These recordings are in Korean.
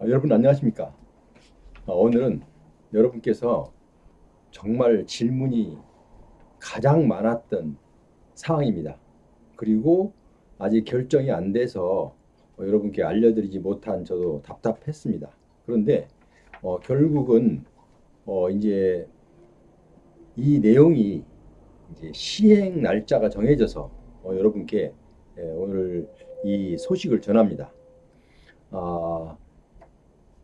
여러분 안녕하십니까? 오늘은 여러분께서 정말 질문이 가장 많았던 사항입니다. 그리고 아직 결정이 안 돼서 여러분께 알려드리지 못한 저도 답답했습니다. 그런데 결국은 이제 이 내용이 이제 시행 날짜가 정해져서 여러분께 오늘 이 소식을 전합니다. 아,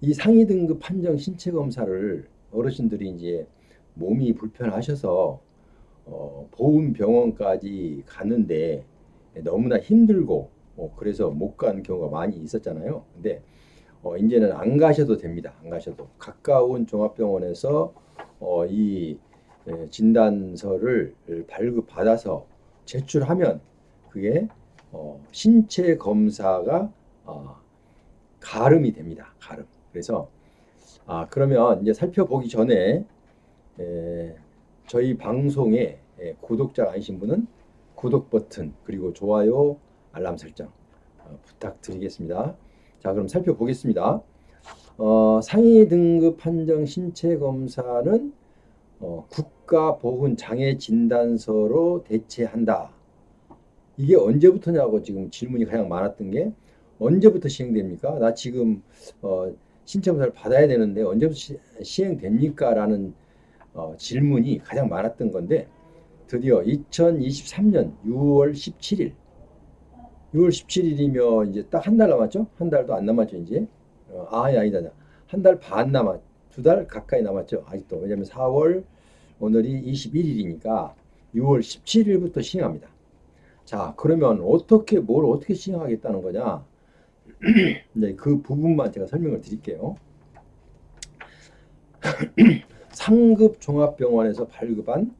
이 상위 등급 판정 신체 검사를 어르신들이 이제 몸이 불편하셔서 보훈 병원까지 가는데 너무나 힘들고 그래서 못 간 경우가 많이 있었잖아요. 근데 이제는 안 가셔도 됩니다. 안 가셔도 가까운 종합병원에서 이 진단서를 발급받아서 제출하면 그게 신체 검사가 가름이 됩니다. 가름. 그래서 그러면 이제 살펴보기 전에 저희 방송에 구독자가 아니신 분은 구독 버튼 그리고 좋아요 알람 설정 부탁드리겠습니다. 자, 그럼 살펴보겠습니다. 상위 등급 판정 신체 검사는 국가보훈 장애 진단서로 대체한다. 이게 언제부터냐고 지금 질문이 가장 많았던 게 언제부터 시행됩니까? 나 지금 신체 검사를 받아야 되는데 언제부터 시행됩니까? 라는 질문이 가장 많았던 건데 드디어 2023년 6월 17일 6월 17일이면 이제 딱 한 달 남았죠? 한 달도 안 남았죠, 이제. 아니다. 한 달 반 남았, 2달 가까이 남았죠, 아직도. 왜냐면 4월, 오늘이 21일이니까 6월 17일부터 시행합니다. 자, 그러면 뭘 어떻게 시행하겠다는 거냐? 네, 그 부분만 제가 설명을 드릴게요. 상급 종합병원에서 발급한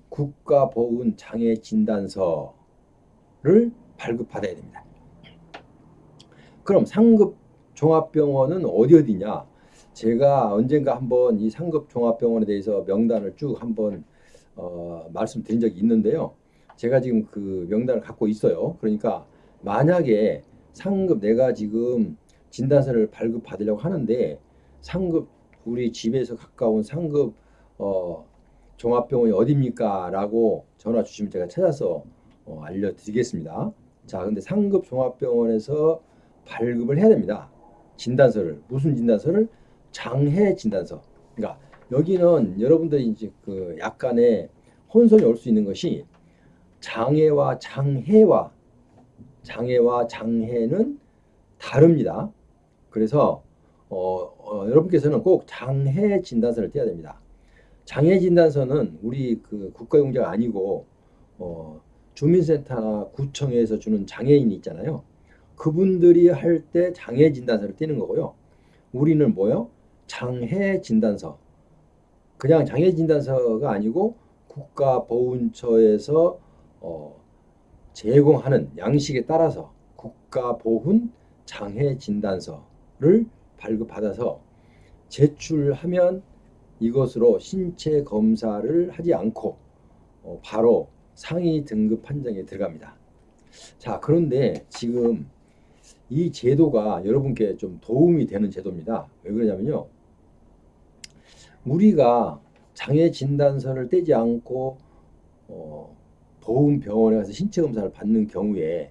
국가보훈 장애 진단서를 발급받아야 됩니다. 그럼 상급 종합병원은 어디냐? 제가 언젠가 한번 이 상급 종합병원에 대해서 명단을 쭉 한번 말씀드린 적이 있는데요. 제가 지금 그 명단을 갖고 있어요. 그러니까 만약에 상급 내가 지금 진단서를 발급받으려고 하는데 상급 우리 집에서 가까운 상급 종합병원이 어디입니까? 라고 전화 주시면 제가 찾아서 알려드리겠습니다. 자, 근데 상급 종합병원에서 발급을 해야 됩니다. 진단서를. 무슨 진단서를? 장해 진단서. 그러니까 여기는 여러분들이 이제 그 약간의 혼선이 올 수 있는 것이 장애와 장해는 다릅니다. 그래서 여러분께서는 꼭 장해 진단서를 떼야 됩니다. 장애 진단서는 우리 그 국가용자가 아니고 주민센터나 구청에서 주는 장애인이 있잖아요. 그분들이 할 때 장애 진단서를 떼는 거고요. 우리는 뭐요? 장해 진단서. 그냥 장애 진단서가 아니고 국가보훈처에서 제공하는 양식에 따라서 국가보훈 장애 진단서를 발급받아서 제출하면 이것으로 신체 검사를 하지 않고 바로 상위 등급 판정에 들어갑니다. 자, 그런데 지금 이 제도가 여러분께 좀 도움이 되는 제도입니다. 왜 그러냐면요. 우리가 장애 진단서를 떼지 않고 보훈병원에 가서 신체 검사를 받는 경우에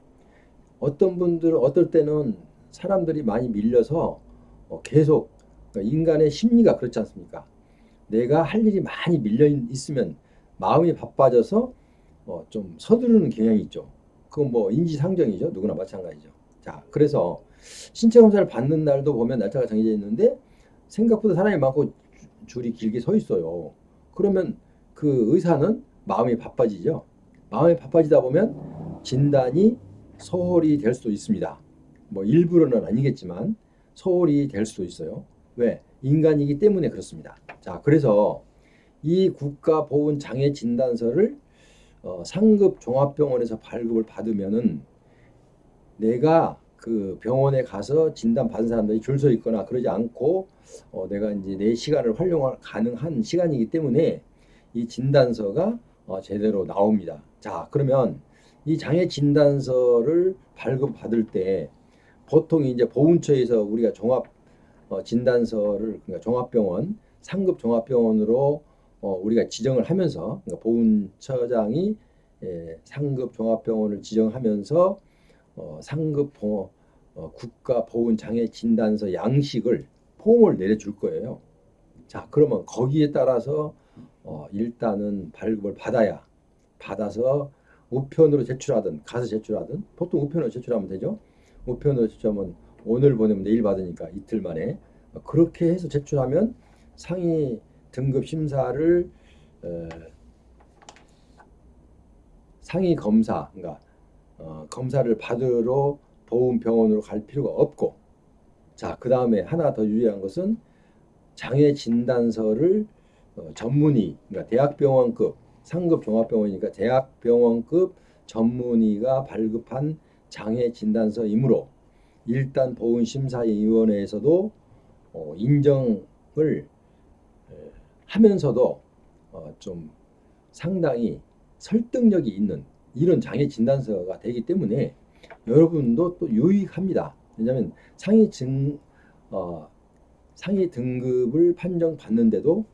어떨 때는 사람들이 많이 밀려서 계속 그러니까 인간의 심리가 그렇지 않습니까? 내가 할 일이 많이 밀려 있으면 마음이 바빠져서 좀 서두르는 경향이 있죠. 그건 뭐 인지상정이죠. 누구나 마찬가지죠. 자, 그래서 신체 검사를 받는 날도 보면 날짜가 정해져 있는데 생각보다 사람이 많고 줄이 길게 서 있어요. 그러면 그 의사는 마음이 바빠지죠. 마음이 바빠지다 보면 진단이 소홀히 될 수도 있습니다. 뭐 일부러는 아니겠지만 소홀히 될 수도 있어요. 왜? 인간이기 때문에 그렇습니다. 자, 그래서 이 국가보훈 장애 진단서를 상급 종합병원에서 발급을 받으면은 내가 그 병원에 가서 진단 받은 사람들이 줄 서 있거나 그러지 않고 내가 이제 내 시간을 활용 가능한 시간이기 때문에 이 진단서가 제대로 나옵니다. 자, 그러면 이 장애 진단서를 발급받을 때 보통 이제 보훈처에서 우리가 종합 진단서를 그러니까 종합병원 상급 종합병원으로 우리가 지정을 하면서 그러니까 보훈처장이 상급 종합병원을 지정하면서 상급 국가 보훈 장애 진단서 양식을 폼을 내려줄 거예요. 자, 그러면 거기에 따라서 일단은 발급을 받아서 우편으로 제출하든 가서 제출하든 보통 우편으로 제출하면 되죠. 우편으로 제출하면 오늘 보내면 내일 받으니까 이틀 만에 그렇게 해서 제출하면 상위 등급 심사를 상위 검사 그러니까 검사를 받으러 보훈병원으로 갈 필요가 없고 자, 그 다음에 하나 더 유의한 것은 장애 진단서를 전문의 그러니까 대학병원급 상급 종합병원이니까 대학병원급 전문의가 발급한 장애 진단서이므로 일단 보훈심사위원회에서도 인정을 하면서도 좀 상당히 설득력이 있는 이런 장애 진단서가 되기 때문에 여러분도 또 유익합니다. 왜냐하면 상위 등급을 판정받는데도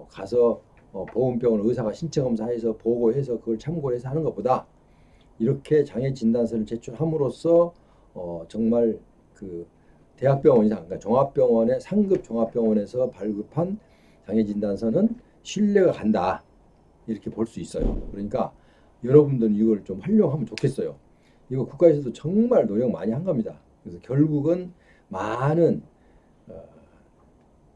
가서 보훈병원 의사가 신체 검사해서 보고해서 그걸 참고해서 하는 것보다 이렇게 장애 진단서를 제출함으로써 정말 그 대학병원 이상 그러니까 종합병원의 상급 종합병원에서 발급한 장애 진단서는 신뢰가 간다 이렇게 볼 수 있어요. 그러니까 여러분들은 이걸 좀 활용하면 좋겠어요. 이거 국가에서도 정말 노력 많이 한 겁니다. 그래서 결국은 많은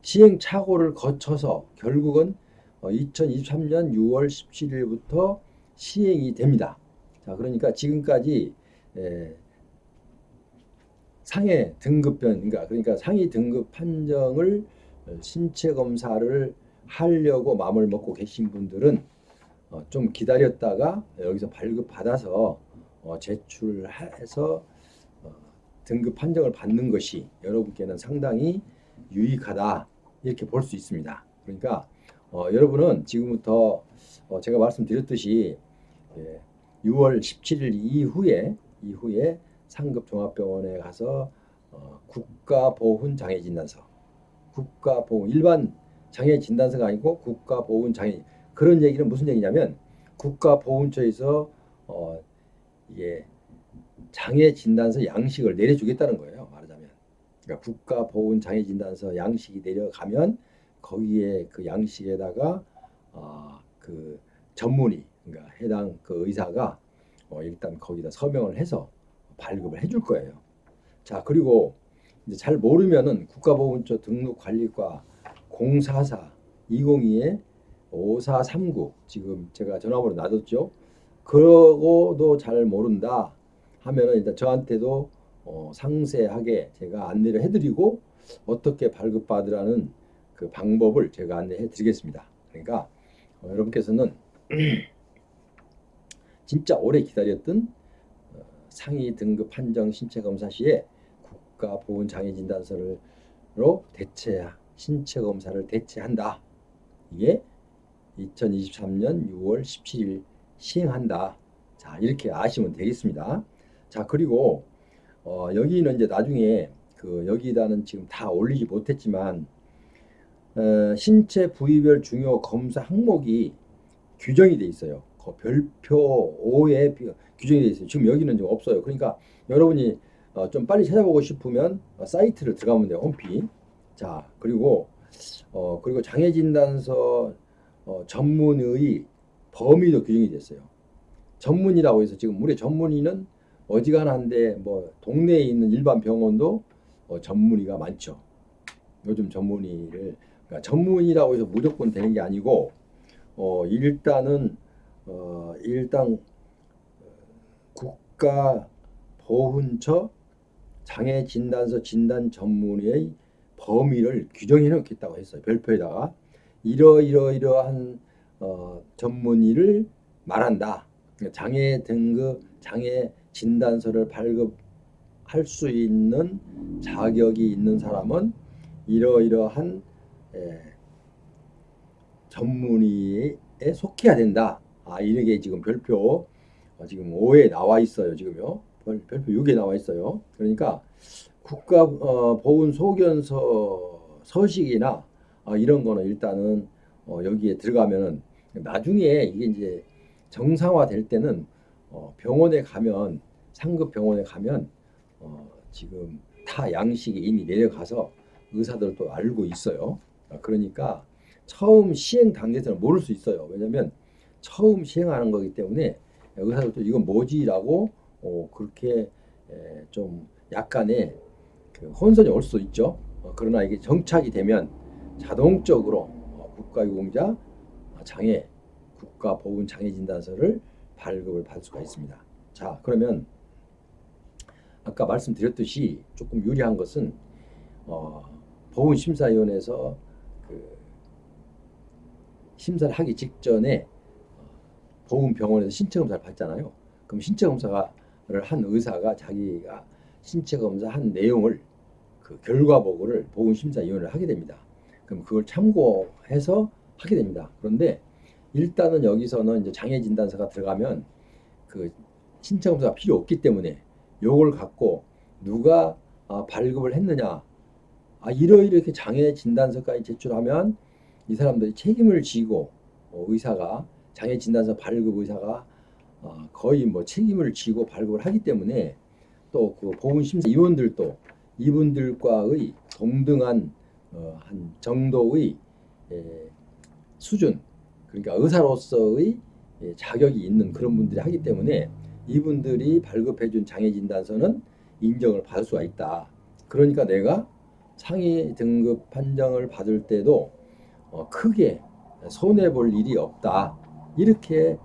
시행착오를 거쳐서 결국은 2023년 6월 17일부터 시행이 됩니다. 자, 그러니까 지금까지 상해 등급변 그러니까 상위 등급 판정을 신체 검사를 하려고 마음을 먹고 계신 분들은 좀 기다렸다가 여기서 발급받아서 제출해서 등급 판정을 받는 것이 여러분께는 상당히 유익하다 이렇게 볼 수 있습니다. 그러니까 여러분은 지금부터 제가 말씀드렸듯이 6월 17일 이후에 상급 종합병원에 가서 국가보훈 장애진단서 국가보훈 일반 장애진단서가 아니고 국가보훈 장애 그런 얘기는 무슨 얘기냐면 국가보훈처에서 이게 장애진단서 양식을 내려주겠다는 거예요. 말하자면 그러니까 국가보훈 장애진단서 양식이 내려가면 거기에 그 양식에다가 그 전문의 그러니까 해당 그 의사가 일단 거기다 서명을 해서 발급을 해줄 거예요. 자, 그리고 이제 잘 모르면은 국가보훈처 등록관리과 044-202-5439 지금 제가 전화번호 놔뒀죠. 그러고도 잘 모른다 하면은 일단 저한테도 상세하게 제가 안내를 해드리고 어떻게 발급받으라는 그 방법을 제가 안내해 드리겠습니다. 그러니까 여러분께서는 진짜 오래 기다렸던 상위 등급 판정 신체 검사 시에 국가보훈 장애진단서로 신체 검사를 대체한다. 이게 2023년 6월 17일 시행한다. 자, 이렇게 아시면 되겠습니다. 자, 그리고 여기는 이제 나중에 여기다는 지금 다 올리지 못했지만 신체 부위별 중요 검사 항목이 규정이 돼 있어요. 그 별표 5에 규정이 돼 있어요. 지금 여기는 좀 없어요. 그러니까 여러분이 좀 빨리 찾아보고 싶으면 사이트를 들어가면 돼요. 홈피. 자, 그리고 장애진단서 전문의 범위도 규정이 됐어요. 전문의라고 해서 지금 우리 전문의는 어지간한데 뭐 동네에 있는 일반 병원도 전문의가 많죠. 요즘 전문의를 그러니까 전문의라고 해서 무조건 되는 게 아니고 일단 국가보훈처 장애진단서 진단 전문의의 범위를 규정해 놓겠다고 했어요. 별표에다가 이러이러한 전문의를 말한다. 장애 등급 장애 진단서를 발급할 수 있는 자격이 있는 사람은 이러이러한 전문의에 속해야 된다. 이렇게 지금 별표 지금 5에 나와 있어요. 지금요. 별표 6에 나와 있어요. 그러니까 국가보훈 소견서 서식이나 이런 거는 일단은 여기에 들어가면은 나중에 이게 이제 정상화 될 때는 병원에 가면 상급 병원에 가면 지금 타 양식이 이미 내려가서 의사들도 알고 있어요. 그러니까 처음 시행 단계에서는 모를 수 있어요. 왜냐하면 처음 시행하는 거기 때문에 의사들도 이건 뭐지라고 그렇게 좀 약간의 그 혼선이 올 수 있죠. 그러나 이게 정착이 되면 자동적으로 국가유공자 장애 국가보훈장애진단서를 발급을 받을 수가 있습니다. 자, 그러면 아까 말씀드렸듯이 조금 유리한 것은 보훈심사위원회에서 그 심사를 하기 직전에 보훈병원에서 신체검사를 받잖아요. 그럼 신체검사를 한 의사가 자기가 신체검사한 내용을 그 결과 보고를 보훈심사위원회를 하게 됩니다. 그럼 그걸 참고해서 하게 됩니다. 그런데 일단은 여기서는 이제 장애진단서가 들어가면 그 신체검사가 필요 없기 때문에 요걸 갖고 누가 발급을 했느냐, 이렇게 장애진단서까지 제출하면 이 사람들이 책임을 지고 의사가 장애진단서 발급 의사가 거의 뭐 책임을 지고 발급을 하기 때문에 또 그 보훈심사위원들도 이분들과의 동등한 한 정도의 수준, 그러니까 의사로서의 자격이 있는 그런 분들이 하기 때문에 이분들이 발급해준 장애진단서는 인정을 받을 수가 있다. 그러니까 내가 상위 등급 판정을 받을 때도 크게 손해볼 일이 없다. 이렇게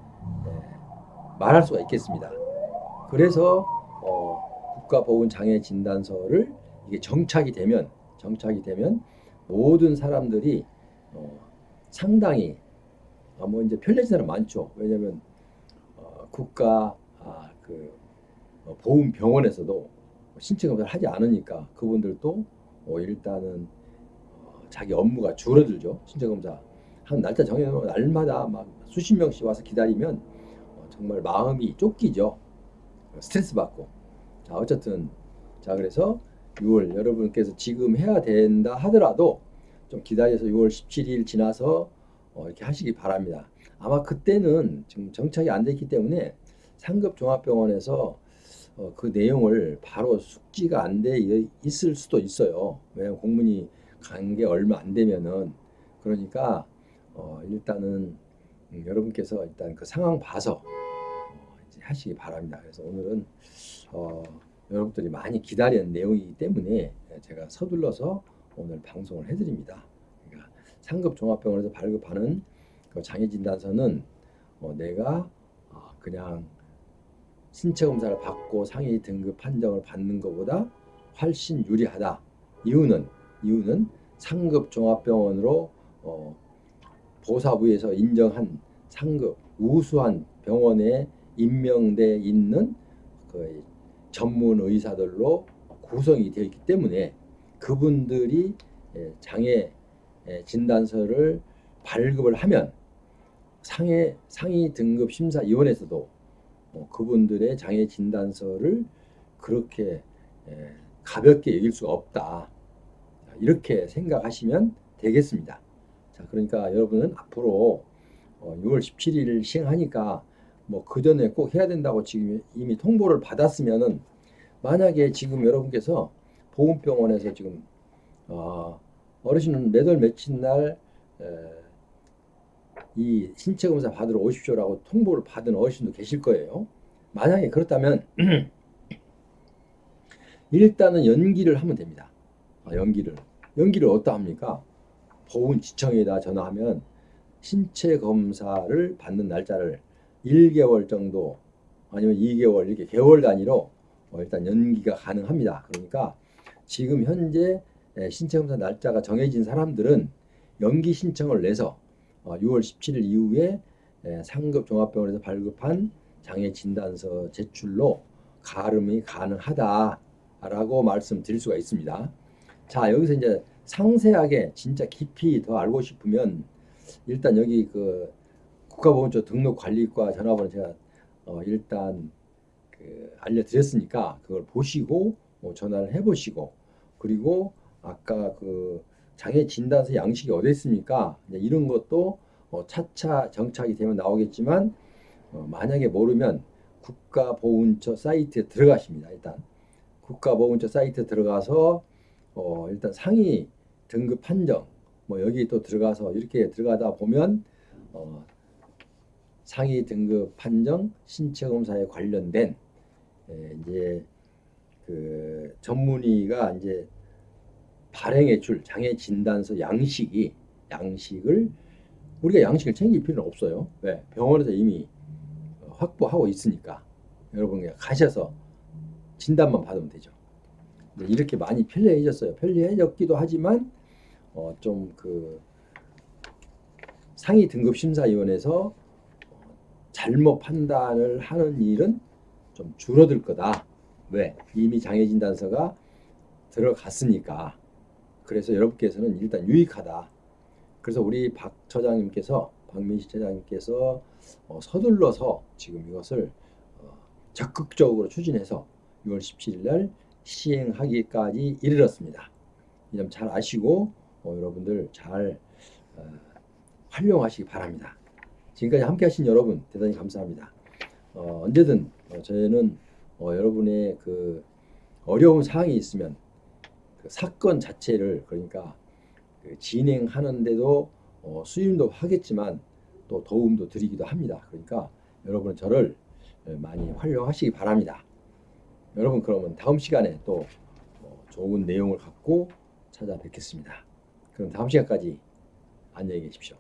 말할 수가 있겠습니다. 그래서 국가보훈장애진단서를 이게 정착이 되면 모든 사람들이 상당히 뭐 이제 편리한 사람 많죠. 왜냐하면 국가 그 보훈병원에서도 신체 검사를 하지 않으니까 그분들도 일단은 자기 업무가 줄어들죠. 신체 검사 한 날짜 정해놓은 날마다 막 수십 명씩 와서 기다리면 정말 마음이 쫓기죠. 스트레스 받고. 자, 어쨌든 자, 그래서 6월 여러분께서 지금 해야 된다 하더라도 좀 기다려서 6월 17일 지나서 이렇게 하시기 바랍니다. 아마 그때는 지금 정착이 안 됐기 때문에 상급 종합병원에서 그 내용을 바로 숙지가 안 돼 있을 수도 있어요. 왜냐하면 공문이 간 게 얼마 안 되면은. 그러니까 일단은 여러분께서 일단 그 상황 봐서 이제 하시기 바랍니다. 그래서 오늘은 여러분들이 많이 기다리는 내용이기 때문에 제가 서둘러서 오늘 방송을 해드립니다. 그러니까 상급 종합병원에서 발급하는 그 장애진단서는 내가 그냥 신체 검사를 받고 상위 등급 판정을 받는 것보다 훨씬 유리하다. 이유는 상급 종합병원으로 보사부에서 인정한 상급 우수한 병원에 임명돼 있는 그 전문 의사들로 구성이 되어 있기 때문에 그분들이 장애 진단서를 발급을 하면 상위 등급 심사위원회에서도 그분들의 장애 진단서를 그렇게 가볍게 여길 수가 없다. 이렇게 생각하시면 되겠습니다. 자, 그러니까 여러분은 앞으로 6월 17일 시행하니까 뭐 그 전에 꼭 해야 된다고 지금 이미 통보를 받았으면은 만약에 지금 여러분께서 보훈병원에서 지금 어르신은 몇 월 며칠 날 이 신체 검사 받으러 오십시오라고 통보를 받은 어르신도 계실 거예요. 만약에 그렇다면 일단은 연기를 하면 됩니다. 연기를 어디다 합니까? 보훈지청에다 전화하면 신체 검사를 받는 날짜를 1개월 정도 아니면 2개월 이렇게 개월 단위로 일단 연기가 가능합니다. 그러니까 지금 현재 신체 검사 날짜가 정해진 사람들은 연기 신청을 내서 6월 17일 이후에 상급 종합병원에서 발급한 장애 진단서 제출로 가름이 가능하다라고 말씀드릴 수가 있습니다. 자, 여기서 이제 상세하게 진짜 깊이 더 알고 싶으면 일단 여기 그 국가보훈처 등록관리과 전화번호 제가 일단 그 알려드렸으니까 그걸 보시고 전화를 해보시고, 그리고 아까 그 장애 진단서 양식이 어디 있습니까? 이런 것도 차차 정착이 되면 나오겠지만, 만약에 모르면 국가보훈처 사이트에 들어가십니다. 일단 국가보훈처 사이트에 들어가서 일단 상위 등급 판정, 뭐 여기 또 들어가서 이렇게 들어가다 보면 상위 등급 판정 신체 검사에 관련된 이제 그 전문의가 이제 발행해 줄 장애 진단서 양식을 우리가 양식을 챙길 필요는 없어요. 왜? 병원에서 이미 확보하고 있으니까 여러분 그냥 가셔서 진단만 받으면 되죠. 이렇게 많이 편리해졌어요. 편리해졌기도 하지만 좀 그 상위 등급 심사위원회에서 잘못 판단을 하는 일은 좀 줄어들 거다. 왜? 이미 장애 진단서가 들어갔으니까. 그래서 여러분께서는 일단 유익하다. 그래서 우리 박민식 처장님께서 서둘러서 지금 이것을 적극적으로 추진해서 6월 17일 날 시행하기까지 이르렀습니다. 이 점 잘 아시고 여러분들 잘 활용하시기 바랍니다. 지금까지 함께 하신 여러분 대단히 감사합니다. 언제든 저희는 여러분의 그 어려운 사항이 있으면 그 사건 자체를 그러니까 그 진행하는데도 수임도 하겠지만 또 도움도 드리기도 합니다. 그러니까 여러분 저를 많이 활용하시기 바랍니다. 여러분 그러면 다음 시간에 또 좋은 내용을 갖고 찾아뵙겠습니다. 그럼 다음 시간까지 안녕히 계십시오.